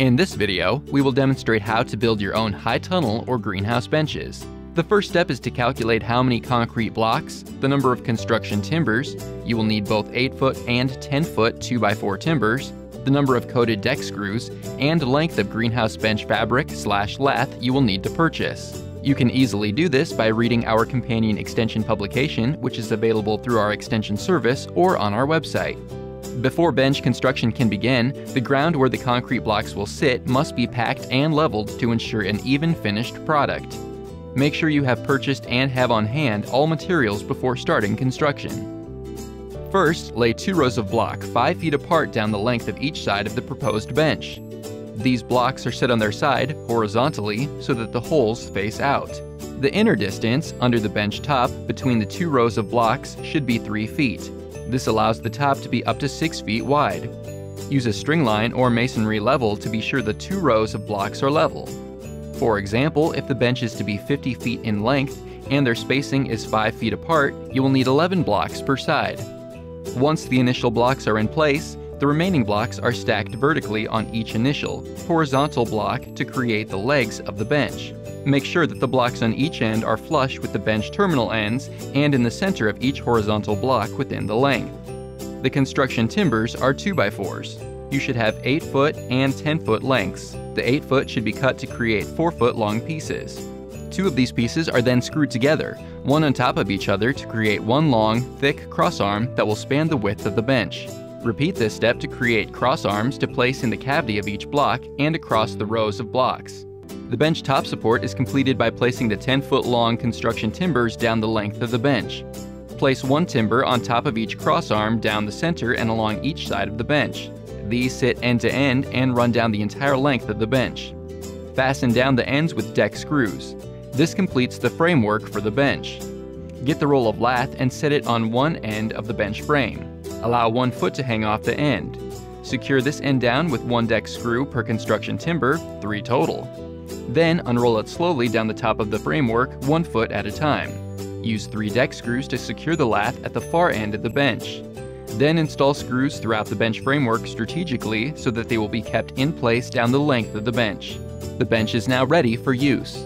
In this video, we will demonstrate how to build your own high tunnel or greenhouse benches. The first step is to calculate how many concrete blocks, the number of construction timbers, you will need both 8-foot and 10-foot 2x4 timbers, the number of coated deck screws, and length of greenhouse bench fabric/lath you will need to purchase. You can easily do this by reading our companion extension publication, which is available through our extension service or on our website. Before bench construction can begin, the ground where the concrete blocks will sit must be packed and leveled to ensure an even finished product. Make sure you have purchased and have on hand all materials before starting construction. First, lay 2 rows of block 5 feet apart down the length of each side of the proposed bench. These blocks are set on their side horizontally so that the holes face out. The inner distance under the bench top between the 2 rows of blocks should be 3 feet. This allows the top to be up to 6 feet wide. Use a string line or masonry level to be sure the 2 rows of blocks are level. For example, if the bench is to be 50 feet in length and their spacing is 5 feet apart, you will need 11 blocks per side. Once the initial blocks are in place, the remaining blocks are stacked vertically on each initial, horizontal block to create the legs of the bench. Make sure that the blocks on each end are flush with the bench terminal ends and in the center of each horizontal block within the length. The construction timbers are 2x4s. You should have 8-foot and 10-foot lengths. The 8-foot should be cut to create 4-foot long pieces. 2 of these pieces are then screwed together, one on top of each other to create one long, thick crossarm that will span the width of the bench. Repeat this step to create crossarms to place in the cavity of each block and across the rows of blocks. The bench top support is completed by placing the 10-foot long construction timbers down the length of the bench. Place 1 timber on top of each crossarm down the center and along each side of the bench. These sit end to end and run down the entire length of the bench. Fasten down the ends with deck screws. This completes the framework for the bench. Get the roll of lath and set it on one end of the bench frame. Allow 1 foot to hang off the end. Secure this end down with 1 deck screw per construction timber, 3 total. Then unroll it slowly down the top of the framework 1 foot at a time. Use 3 deck screws to secure the lath at the far end of the bench. Then install screws throughout the bench framework strategically so that they will be kept in place down the length of the bench. The bench is now ready for use.